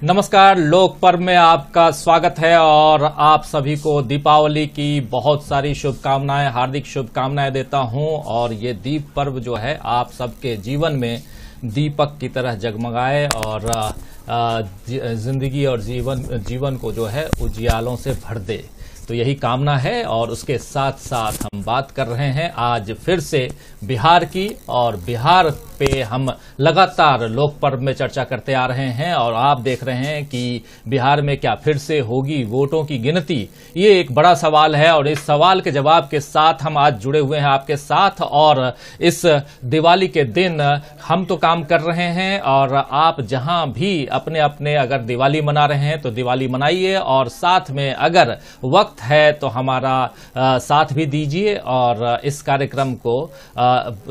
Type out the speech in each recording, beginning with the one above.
नमस्कार, लोक पर्व में आपका स्वागत है और आप सभी को दीपावली की बहुत सारी शुभकामनाएं, हार्दिक शुभकामनाएं देता हूं। और ये दीप पर्व जो है आप सबके जीवन में दीपक की तरह जगमगाए और जिंदगी और जीवन को जो है उजियालों से भर दे, तो यही कामना है। और उसके साथ साथ हम बात कर रहे हैं आज फिर से बिहार की, और बिहार पे हम लगातार लोक पर्व में चर्चा करते आ रहे हैं। और आप देख रहे हैं कि बिहार में क्या फिर से होगी वोटों की गिनती, ये एक बड़ा सवाल है। और इस सवाल के जवाब के साथ हम आज जुड़े हुए हैं आपके साथ। और इस दिवाली के दिन हम तो काम कर रहे हैं, और आप जहां भी अपने अपने अगर दिवाली मना रहे हैं तो दिवाली मनाइए, और साथ में अगर वक्त है तो हमारा साथ भी दीजिए और इस कार्यक्रम को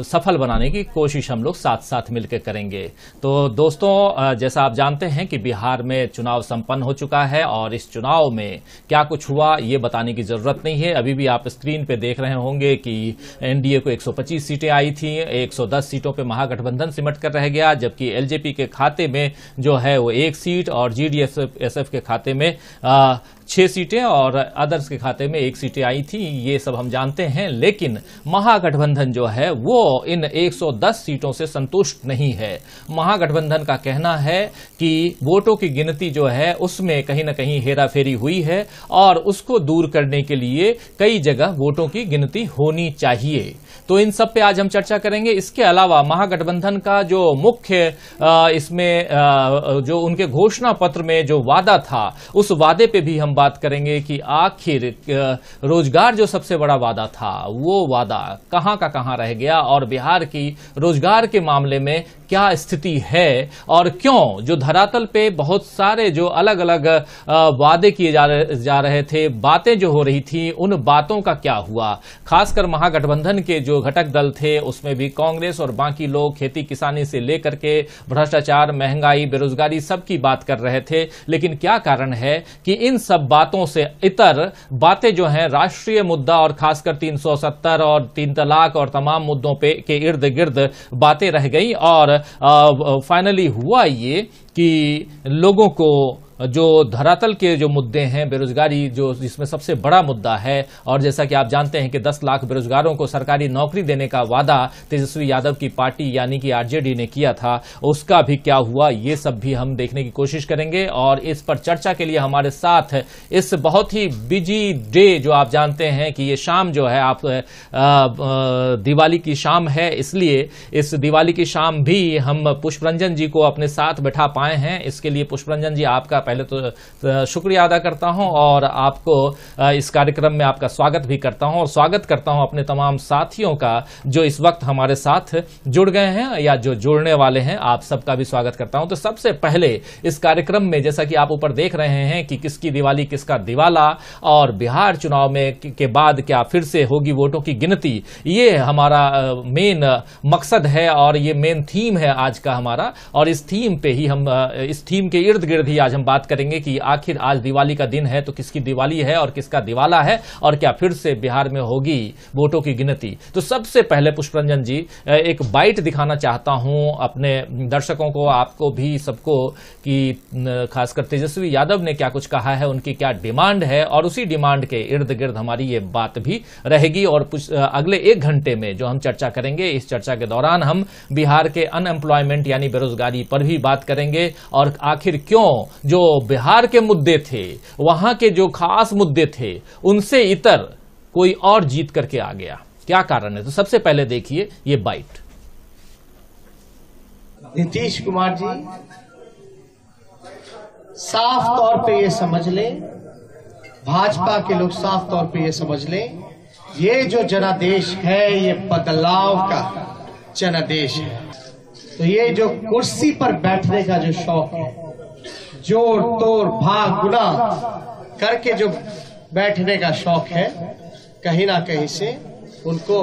सफल बनाने की कोशिश हम लोग साथ साथ मिलकर करेंगे। तो दोस्तों, जैसा आप जानते हैं कि बिहार में चुनाव संपन्न हो चुका है, और इस चुनाव में क्या कुछ हुआ ये बताने की जरूरत नहीं है। अभी भी आप स्क्रीन पे देख रहे होंगे कि एनडीए को 125 सीटें आई थी, 110 सीटों पे महागठबंधन सिमट कर रह गया, जबकि एलजेपी के खाते में जो है वो 1 सीट, और जीडीएसएफ के खाते में 6 सीटें, और अदर्स के खाते में 1 सीटें आई थी। ये सब हम जानते हैं। लेकिन महागठबंधन जो है वो इन 110 सीटों से संतुष्ट नहीं है। महागठबंधन का कहना है कि वोटों की गिनती जो है उसमें कहीं न कहीं हेराफेरी हुई है, और उसको दूर करने के लिए कई जगह वोटों की गिनती होनी चाहिए। तो इन सब पे आज हम चर्चा करेंगे। इसके अलावा महागठबंधन का जो मुख्य इसमें जो उनके घोषणा पत्र में जो वादा था, उस वादे पे भी हम बात करेंगे कि आखिर रोजगार जो सबसे बड़ा वादा था वो वादा कहां का कहां रह गया, और बिहार की रोजगार के मामले में क्या स्थिति है, और क्यों जो धरातल पे बहुत सारे जो अलग अलग वादे किए जा रहे थे, बातें जो हो रही थी, उन बातों का क्या हुआ। खासकर महागठबंधन के जो घटक दल थे उसमें भी कांग्रेस और बाकी लोग खेती किसानी से लेकर के भ्रष्टाचार, महंगाई, बेरोजगारी सबकी बात कर रहे थे। लेकिन क्या कारण है कि इन सब बातों से इतर बातें जो हैं राष्ट्रीय मुद्दा, और खासकर 370 और 3 तलाक और तमाम मुद्दों पे के इर्द गिर्द बातें रह गई। और फाइनली हुआ ये कि लोगों को जो धरातल के जो मुद्दे हैं, बेरोजगारी जो जिसमें सबसे बड़ा मुद्दा है, और जैसा कि आप जानते हैं कि 10 लाख बेरोजगारों को सरकारी नौकरी देने का वादा तेजस्वी यादव की पार्टी यानी कि आरजेडी ने किया था, उसका भी क्या हुआ, ये सब भी हम देखने की कोशिश करेंगे। और इस पर चर्चा के लिए हमारे साथ इस बहुत ही बिजी डे, जो आप जानते हैं कि ये शाम जो है आप दिवाली की शाम है, इसलिए इस दिवाली की शाम भी हम पुष्परंजन जी को अपने साथ बैठा पाए हैं। इसके लिए पुष्परंजन जी आपका पहले तो शुक्रिया अदा करता हूं, और आपको इस कार्यक्रम में आपका स्वागत भी करता हूं, और स्वागत करता हूं अपने तमाम साथियों का जो इस वक्त हमारे साथ जुड़ गए हैं या जो जुड़ने वाले हैं। आप सबका भी स्वागत करता हूं। तो सबसे पहले इस कार्यक्रम में, जैसा कि आप ऊपर देख रहे हैं कि किसकी दिवाली किसका दिवाला, और बिहार चुनाव में के बाद क्या फिर से होगी वोटों की गिनती, ये हमारा मेन मकसद है और ये मेन थीम है आज का हमारा। और इस थीम पे ही हम, इस थीम के इर्द गिर्द ही आज हम बात करेंगे कि आखिर आज दिवाली का दिन है तो किसकी दिवाली है और किसका दिवाला है, और क्या फिर से बिहार में होगी वोटों की गिनती। तो सबसे पहले पुष्परंजन जी, एक बाइट दिखाना चाहता हूं अपने दर्शकों को, आपको भी सबको, कि खासकर तेजस्वी यादव ने क्या कुछ कहा है, उनकी क्या डिमांड है, और उसी डिमांड के इर्द गिर्द हमारी ये बात भी रहेगी। और अगले 1 घंटे में जो हम चर्चा करेंगे, इस चर्चा के दौरान हम बिहार के अनएम्प्लॉयमेंट यानी बेरोजगारी पर भी बात करेंगे, और आखिर क्यों जो बिहार के मुद्दे थे, वहां के जो खास मुद्दे थे, उनसे इतर कोई और जीत करके आ गया, क्या कारण है। तो सबसे पहले देखिए ये बाइट। नीतीश कुमार जी, साफ तौर पे ये समझ लें, भाजपा के लोग साफ तौर पे ये समझ लें, ये जो जनादेश है ये बदलाव का जनादेश है। तो ये जो कुर्सी पर बैठने का जो शौक है, जोड़ तोड़ भाग गुना करके जो बैठने का शौक है, कहीं ना कहीं से उनको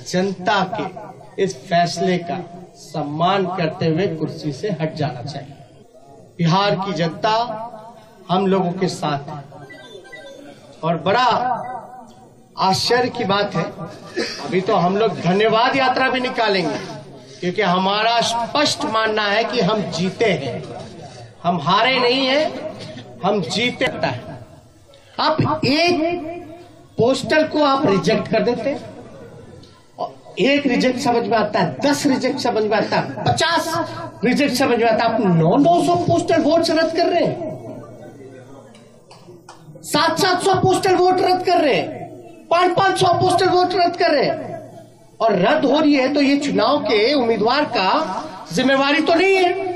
जनता के इस फैसले का सम्मान करते हुए कुर्सी से हट जाना चाहिए। बिहार की जनता हम लोगों के साथ है, और बड़ा आश्चर्य की बात है, अभी तो हम लोग धन्यवाद यात्रा भी निकालेंगे, क्योंकि हमारा स्पष्ट मानना है कि हम जीते हैं। हम हारे नहीं हैं, हम जीते है। आप एक पोस्टल को आप रिजेक्ट कर देते, एक रिजेक्ट समझ में आता है, 10 रिजेक्ट समझ में आता है, 50 रिजेक्ट समझ में आता है। आप 900 पोस्टल वोट रद्द कर रहे हैं, 700 पोस्टल वोट रद्द कर रहे हैं, 500 पोस्टल वोट रद्द कर रहे हैं। और रद्द हो रही है तो ये चुनाव के उम्मीदवार का जिम्मेवारी तो नहीं है।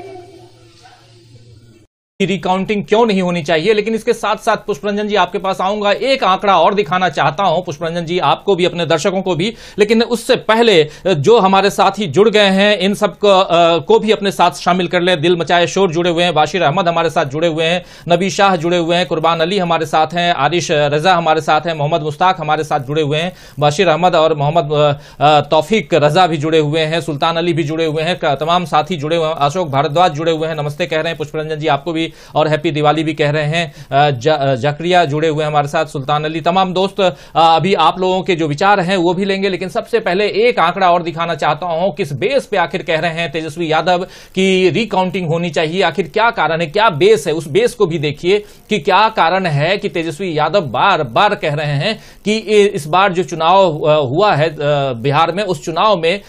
रिकाउंटिंग क्यों नहीं होनी चाहिए, लेकिन इसके साथ साथ पुष्परंजन जी आपके पास आऊंगा, एक आंकड़ा और दिखाना चाहता हूं पुष्परंजन जी, आपको भी अपने दर्शकों को भी। लेकिन उससे पहले जो हमारे साथी जुड़ गए हैं इन सब को भी अपने साथ शामिल कर लें। दिल मचाए शोर जुड़े हुए हैं, बाशिर अहमद हमारे साथ जुड़े हुए हैं, नबी शाह जुड़े हुए हैं, कुर्बान अली हमारे साथ हैं, आरिश रजा हमारे साथ हैं, मोहम्मद मुश्ताक हमारे साथ जुड़े हुए हैं, बाशिर अहमद और मोहम्मद तौफीक रजा भी जुड़े हुए हैं, सुल्तान अली भी जुड़े हुए हैं, तमाम साथी जुड़े हुए हैं, अशोक भारद्वाज जुड़े हुए हैं, नमस्ते कह रहे हैं पुष्परंजन जी आपको भी, और हैप्पी दिवाली भी कह रहे हैं। जकरिया जुड़े हुए हैं हमारे साथ, सुल्तान अली, तमाम दोस्त अभी आप लोगों के जो विचार हैं वो भी लेंगे। लेकिन सबसे पहले एक आंकड़ा और दिखाना चाहता हूं, किस बेस पे आखिर कह रहे हैं तेजस्वी यादव की रिकाउंटिंग होनी चाहिए, आखिर क्या कारण है, क्या बेस है, उस बेस को भी देखिए कि क्या कारण है कि तेजस्वी यादव बार बार कह रहे हैं कि इस बार जो चुनाव हुआ है बिहार में, उस चुनाव में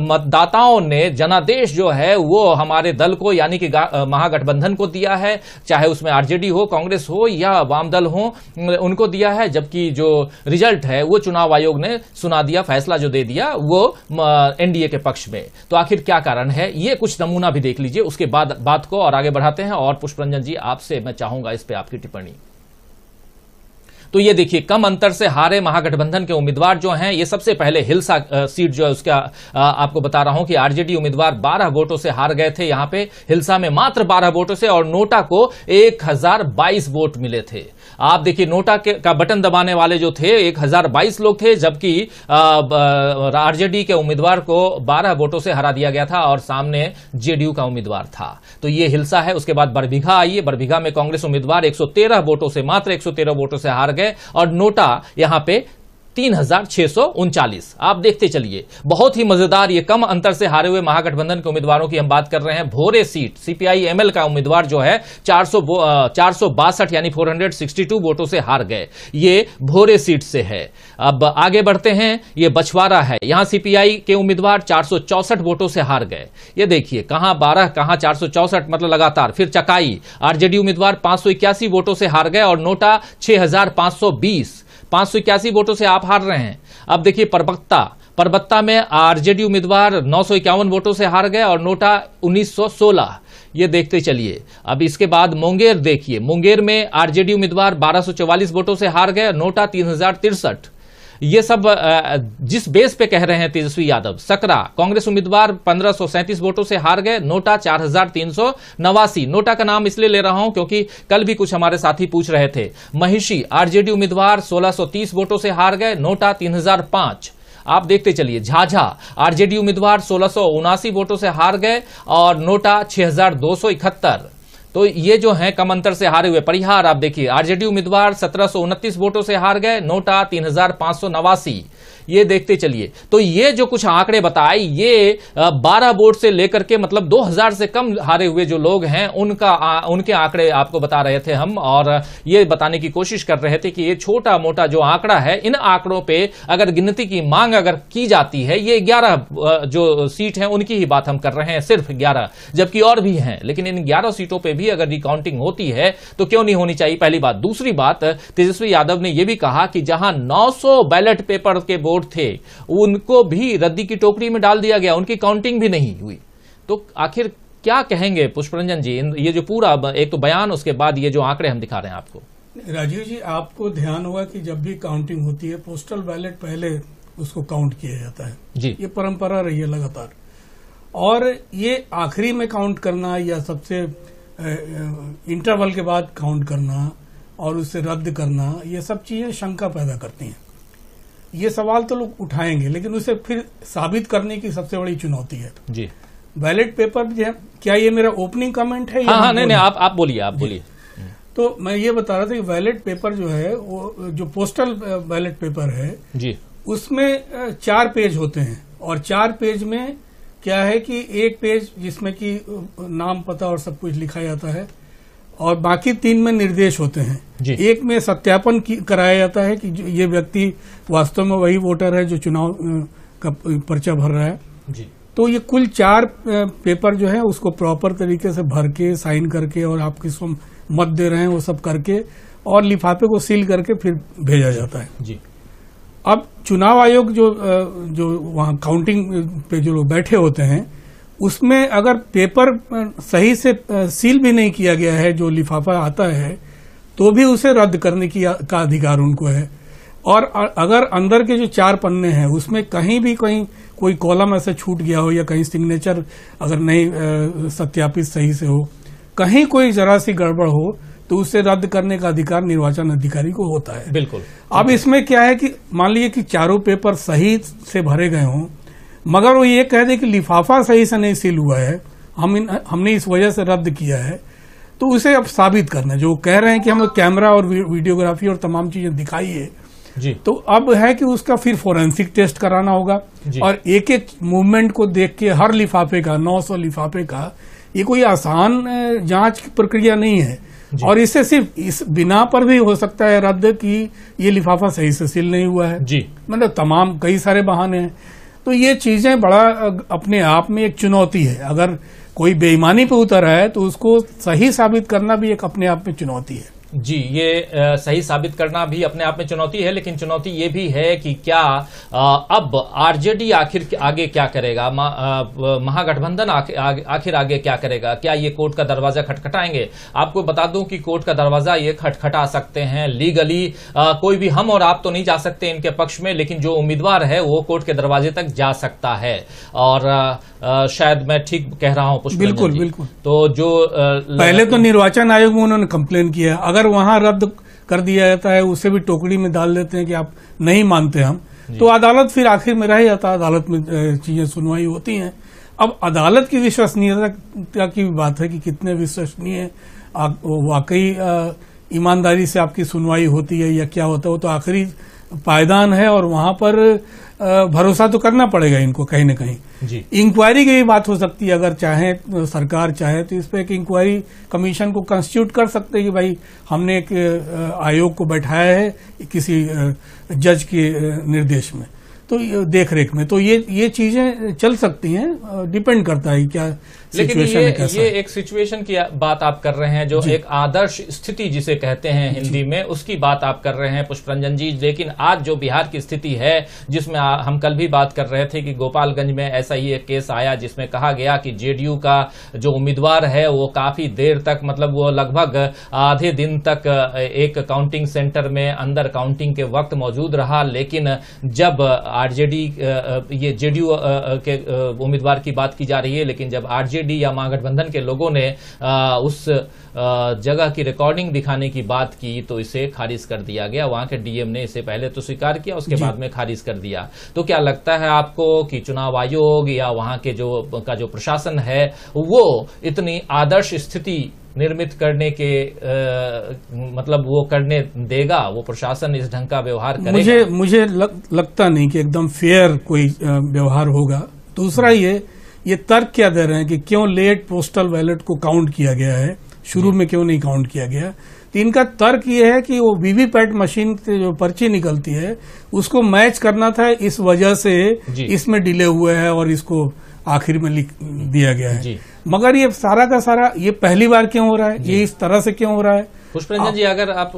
मतदाताओं ने जनादेश जो है वो हमारे दल को यानी कि महागठबंधन को दिया है, चाहे उसमें आरजेडी हो, कांग्रेस हो या वाम दल हो, उनको दिया है। जबकि जो रिजल्ट है वो चुनाव आयोग ने सुना दिया, फैसला जो दे दिया वो एनडीए के पक्ष में। तो आखिर क्या कारण है, ये कुछ नमूना भी देख लीजिए, उसके बाद बात को और आगे बढ़ाते हैं। और पुष्परंजन जी आपसे मैं चाहूंगा इस पे आपकी टिप्पणी। तो ये देखिए, कम अंतर से हारे महागठबंधन के उम्मीदवार जो हैं, ये सबसे पहले हिल्सा सीट जो है उसका आपको बता रहा हूं कि आरजेडी उम्मीदवार 12 वोटों से हार गए थे यहां पे हिल्सा में, मात्र 12 वोटों से, और नोटा को 1022 वोट मिले थे। आप देखिए, नोटा का बटन दबाने वाले जो थे 1022 लोग थे, जबकि आरजेडी के उम्मीदवार को 12 वोटों से हरा दिया गया था और सामने जेडीयू का उम्मीदवार था। तो ये हिल्सा है। उसके बाद बरबीघा आइए, बरबीघा में कांग्रेस उम्मीदवार 113 वोटों से, मात्र 113 वोटों से हार गए, और नोटा यहां पे 3639। आप देखते चलिए, बहुत ही मजेदार, ये कम अंतर से हारे हुए महागठबंधन के उम्मीदवारों की हम बात कर रहे हैं। भोरे सीट सीपीआई एमएल का उम्मीदवार जो है 462 यानी 462 वोटों से हार गए, ये भोरे सीट से है। अब आगे बढ़ते हैं, ये बछवाड़ा है, यहां सीपीआई के उम्मीदवार 464 वोटों से हार गए। ये देखिए, कहां 12 कहां 464, मतलब लगातार। फिर चकाई, आरजेडी उम्मीदवार 581 वोटों से हार गए, और नोटा 6520, 581 वोटों से आप हार रहे हैं। अब देखिए परबत्ता में आरजेडी उम्मीदवार 951 वोटों से हार गए, और नोटा 1916। ये देखते चलिए। अब इसके बाद मुंगेर देखिए, मुंगेर में आरजेडी उम्मीदवार 1244 वोटों से हार गए, नोटा 3063। ये सब जिस बेस पे कह रहे हैं तेजस्वी यादव। सकरा, कांग्रेस उम्मीदवार 1537 वोटों से हार गए, नोटा 4389। नोटा का नाम इसलिए ले रहा हूं क्योंकि कल भी कुछ हमारे साथी पूछ रहे थे। महिषी, आरजेडी उम्मीदवार 1630 वोटों से हार गए, नोटा 3005। आप देखते चलिए। झाझा, आरजेडी उम्मीदवार 1679 वोटों से हार गए, और नोटा 6271। तो ये जो है कम अंतर से हारे हुए। परिहार आप देखिए, आरजेडी उम्मीदवार 1729 वोटों से हार गए, नोटा 3589। ये देखते चलिए। तो ये जो कुछ आंकड़े बताए, ये 12 वोट से लेकर के मतलब 2000 से कम हारे हुए जो लोग हैं उनके आंकड़े आपको बता रहे थे हम, और ये बताने की कोशिश कर रहे थे कि ये छोटा मोटा जो आंकड़ा है, इन आंकड़ों पे अगर गिनती की मांग अगर की जाती है, ये 11 जो सीट है उनकी ही बात हम कर रहे हैं, सिर्फ 11, जबकि और भी हैं, लेकिन इन 11 सीटों पे भी अगर रिकाउंटिंग होती है तो क्यों नहीं होनी चाहिए, पहली बात। दूसरी बात, तेजस्वी यादव ने यह भी कहा कि जहां 900 बैलेट पेपर के वोट थे उनको भी रद्दी की टोकरी में डाल दिया गया, उनकी काउंटिंग भी नहीं हुई। तो आखिर क्या कहेंगे पुष्परंजन जी, ये जो पूरा एक तो बयान, उसके बाद ये जो आंकड़े हम दिखा रहे हैं आपको। राजीव जी, आपको ध्यान होगा कि जब भी काउंटिंग होती है, पोस्टल बैलेट पहले उसको काउंट किया जाता है जी। ये परंपरा रही है लगातार, और ये आखिरी में काउंट करना या सबसे इंटरवल के बाद काउंट करना और उसे रद्द करना, ये सब चीजें शंका पैदा करती हैं। ये सवाल तो लोग उठाएंगे, लेकिन उसे फिर साबित करने की सबसे बड़ी चुनौती है जी। बैलेट पेपर क्या ये मेरा ओपनिंग कमेंट है? हाँ, नहीं, आप बोलिए। तो मैं ये बता रहा था कि बैलेट पेपर जो है, वो जो पोस्टल बैलेट पेपर है जी, उसमें 4 पेज होते हैं, और 4 पेज में क्या है कि एक पेज जिसमें कि नाम, पता और सब कुछ लिखा जाता है और बाकी 3 में निर्देश होते हैं। एक में सत्यापन कराया जाता है कि ये व्यक्ति वास्तव में वही वोटर है जो चुनाव का पर्चा भर रहा है जी। तो ये कुल 4 पेपर जो है उसको प्रॉपर तरीके से भर के, साइन करके और आप किसको मत दे रहे हैं वो सब करके और लिफाफे को सील करके फिर भेजा जाता है जी। अब चुनाव आयोग जो वहाँ काउंटिंग पे जो लोग बैठे होते हैं उसमें अगर पेपर सही से सील भी नहीं किया गया है, जो लिफाफा आता है, तो भी उसे रद्द करने का अधिकार उनको है। और अगर अंदर के जो 4 पन्ने हैं उसमें कहीं भी कोई कॉलम ऐसे छूट गया हो या कहीं सिग्नेचर अगर नहीं सत्यापित सही से हो, कहीं कोई जरा सी गड़बड़ हो, तो उसे रद्द करने का अधिकार निर्वाचन अधिकारी को होता है। बिल्कुल। अब इसमें क्या है कि मान लीजिए कि 4 पेपर सही से भरे गए हों, मगर वो ये कह दे कि लिफाफा सही से नहीं सील हुआ है, हमने इस वजह से रद्द किया है, तो उसे अब साबित करना है। जो कह रहे हैं कि हमें कैमरा और वीडियोग्राफी और तमाम चीजें दिखाई है जी, तो अब है कि उसका फिर फोरेंसिक टेस्ट कराना होगा और एक एक मूवमेंट को देख के हर लिफाफे का 900 लिफाफे का ये कोई आसान जांच की प्रक्रिया नहीं है। और इससे सिर्फ इस बिना पर भी हो सकता है रद्द कि ये लिफाफा सही से सील नहीं हुआ है जी, मतलब तमाम कई सारे बहाने हैं। तो ये चीजें बड़ा अपने आप में एक चुनौती है। अगर कोई बेईमानी पे उतर है तो उसको सही साबित करना भी एक अपने आप में चुनौती है जी। ये सही साबित करना भी अपने आप में चुनौती है, लेकिन चुनौती ये भी है कि क्या अब आरजेडी आखिर आगे क्या करेगा, महागठबंधन आखिर आगे क्या करेगा, क्या ये कोर्ट का दरवाजा खटखटाएंगे? आपको बता दूं कि कोर्ट का दरवाजा ये खटखटा सकते हैं लीगली, कोई भी हम और आप तो नहीं जा सकते इनके पक्ष में, लेकिन जो उम्मीदवार है वो कोर्ट के दरवाजे तक जा सकता है। और शायद मैं ठीक कह रहा हूं पुष्प? बिल्कुल बिल्कुल। तो जो पहले तो निर्वाचन आयोग में उन्होंने कंप्लेन किया, अगर वहां रद्द कर दिया जाता है उसे भी टोकरी में डाल देते हैं कि आप नहीं मानते हम, तो अदालत फिर आखिर में रह जाता है, अदालत में चीजें सुनवाई होती हैं। अब अदालत की विश्वसनीयता की बात है कि कितने विश्वसनीय वाकई ईमानदारी से आपकी सुनवाई होती है या क्या होता है, वो तो आखिरी पायदान है और वहां पर भरोसा तो करना पड़ेगा इनको कहीं न कहीं जी। इंक्वायरी की भी बात हो सकती है, अगर चाहे सरकार चाहे तो इस पर एक इंक्वायरी कमीशन को कंस्टिट्यूट कर सकते हैं कि भाई हमने एक आयोग को बैठाया है किसी जज के निर्देश में, तो देख रेख में, तो ये चीजें चल सकती हैं, डिपेंड करता है क्या लेकिन ये एक सिचुएशन की बात आप कर रहे हैं, जो एक आदर्श स्थिति जिसे कहते हैं हिंदी में, उसकी बात आप कर रहे हैं पुष्परंजन जी। लेकिन आज जो बिहार की स्थिति है, जिसमें हम कल भी बात कर रहे थे कि गोपालगंज में ऐसा ही एक केस आया जिसमें कहा गया कि जेडीयू का जो उम्मीदवार है वो काफी देर तक, मतलब वो लगभग आधे दिन तक एक काउंटिंग सेंटर में अंदर काउंटिंग के वक्त मौजूद रहा, लेकिन जब आरजेडी, ये जेडीयू के उम्मीदवार की बात की जा रही है, लेकिन जब आरजेडी या महागठबंधन के लोगों ने उस जगह की रिकॉर्डिंग दिखाने की बात की तो इसे खारिज कर दिया गया। वहां के डीएम ने इसे पहले तो स्वीकार किया, उसके बाद में खारिज कर दिया। तो क्या लगता है आपको कि चुनाव आयोग या वहां के जो प्रशासन है वो इतनी आदर्श स्थिति निर्मित करने के मतलब वो करने देगा, वो प्रशासन इस ढंग का व्यवहार करेगा? मुझे लगता नहीं कि एकदम फेयर कोई व्यवहार होगा। दूसरा ये तर्क क्या दे रहे हैं कि क्यों लेट पोस्टल बैलेट को काउंट किया गया है, शुरू में क्यों नहीं काउंट किया गया? तो इनका तर्क ये है कि वो वीवीपैट मशीन से जो पर्ची निकलती है उसको मैच करना था, इस वजह से इसमें डिले हुए है और इसको आखिर में लिख दिया गया है। मगर ये सारा का सारा ये पहली बार क्यों हो रहा है, ये इस तरह से क्यों हो रहा है? पुष्परंजन जी, अगर आप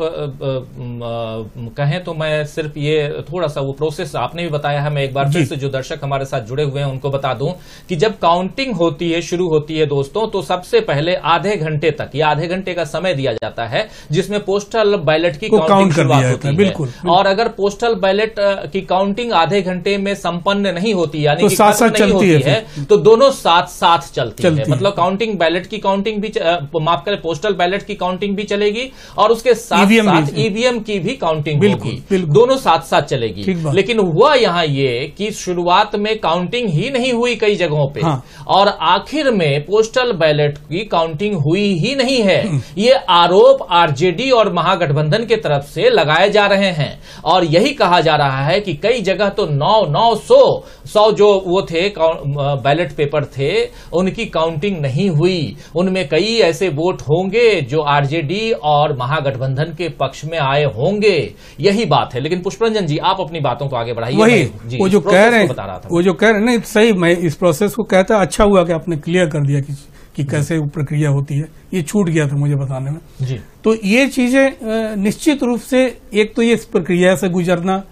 कहें तो मैं सिर्फ ये थोड़ा सा वो प्रोसेस आपने भी बताया है, मैं एक बार फिर से जो दर्शक हमारे साथ जुड़े हुए हैं उनको बता दूं कि जब काउंटिंग होती है, शुरू होती है दोस्तों, तो सबसे पहले आधे घंटे तक या आधे घंटे का समय दिया जाता है जिसमें पोस्टल बैलेट की काउंटिंग शुरुआत होती है। बिल्कुल। और अगर पोस्टल बैलेट की काउंटिंग आधे घंटे में संपन्न नहीं होती, यानी कि साथ नहीं होती है, तो दोनों साथ साथ चलती है। मतलब काउंटिंग बैलेट की काउंटिंग भी माफ करें, पोस्टल बैलेट की काउंटिंग भी चलेगी और उसके साथ साथ ईवीएम की भी काउंटिंग होगी, दोनों साथ साथ चलेगी। लेकिन हुआ यहाँ ये कि शुरुआत में काउंटिंग ही नहीं हुई कई जगहों पे, और आखिर में पोस्टल बैलेट की काउंटिंग हुई ही नहीं है। ये आरोप आरजेडी और महागठबंधन के तरफ से लगाए जा रहे हैं और यही कहा जा रहा है कि कई जगह तो 900 जो वो थे बैलेट पेपर थे उनकी काउंटिंग नहीं हुई। उनमें कई ऐसे वोट होंगे जो आरजेडी और महागठबंधन के पक्ष में आए होंगे, यही बात है। लेकिन पुष्परंजन जी, आप अपनी बातों को आगे बढ़ाइए। वही वो जो कह रहे हैं, नहीं सही, मैं इस प्रोसेस को कहता, अच्छा हुआ कि आपने क्लियर कर दिया कि कैसे वो प्रक्रिया होती है, ये छूट गया था मुझे बताने में जी। तो ये चीजें निश्चित रूप से, एक तो ये इस प्रक्रिया से गुजरना,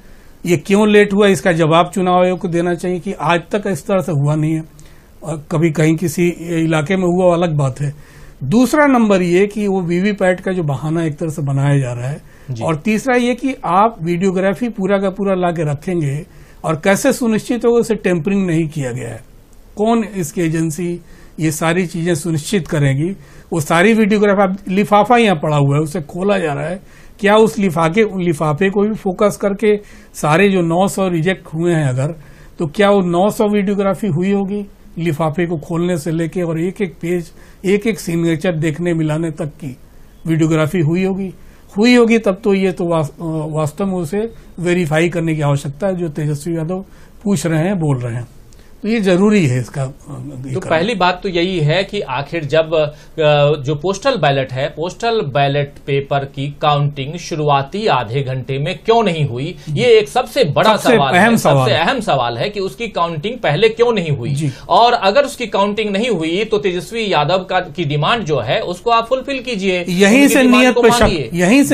ये क्यों लेट हुआ इसका जवाब चुनाव आयोग को देना चाहिए कि आज तक इस तरह से हुआ नहीं है, और कभी कहीं किसी इलाके में हुआ अलग बात है। दूसरा नंबर ये कि वो वीवीपैट का जो बहाना एक तरह से बनाया जा रहा है, और तीसरा ये कि आप वीडियोग्राफी पूरा का पूरा ला के रखेंगे और कैसे सुनिश्चित होगा उसे टेम्परिंग नहीं किया गया है, कौन इसकी एजेंसी ये सारी चीजें सुनिश्चित करेगी। वो सारी वीडियोग्राफी, लिफाफा यहाँ पड़ा हुआ है उसे खोला जा रहा है, क्या उस लिफाफे को भी फोकस करके सारे जो 900 रिजेक्ट हुए हैं अगर, तो क्या वो 900 वीडियोग्राफी हुई होगी लिफाफे को खोलने से लेके और एक एक पेज, एक एक सिग्नेचर देखने मिलाने तक की वीडियोग्राफी हुई होगी तब तो ये तो वास्तव में उसे वेरीफाई करने की आवश्यकता है, जो तेजस्वी यादव पूछ रहे हैं, बोल रहे हैं। तो ये जरूरी है इसका। तो पहली बात तो यही है कि आखिर जब जो पोस्टल बैलेट है, पोस्टल बैलेट पेपर की काउंटिंग शुरुआती आधे घंटे में क्यों नहीं हुई, ये एक सबसे बड़ा सवाल है, सबसे अहम सवाल है कि उसकी काउंटिंग पहले क्यों नहीं हुई। और अगर उसकी काउंटिंग नहीं हुई तो तेजस्वी यादव की डिमांड जो है उसको आप फुलफिल कीजिए, यहीं से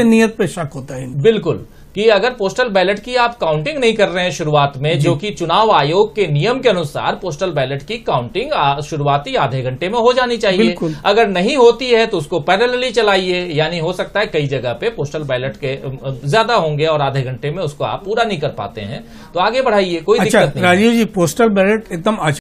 नियत पे शक होता है। बिल्कुल, कि अगर पोस्टल बैलेट की आप काउंटिंग नहीं कर रहे हैं शुरुआत में, जो कि चुनाव आयोग के नियम के अनुसार पोस्टल बैलेट की काउंटिंग शुरुआती आधे घंटे में हो जानी चाहिए, अगर नहीं होती है तो उसको पैरेलली चलाइए। यानी हो सकता है कई जगह पे पोस्टल बैलेट के ज्यादा होंगे और आधे घंटे में उसको आप पूरा नहीं कर पाते हैं, तो आगे बढ़ाइए, कोई दिक्कत नहीं। राजीव जी, पोस्टल बैलेट एकदम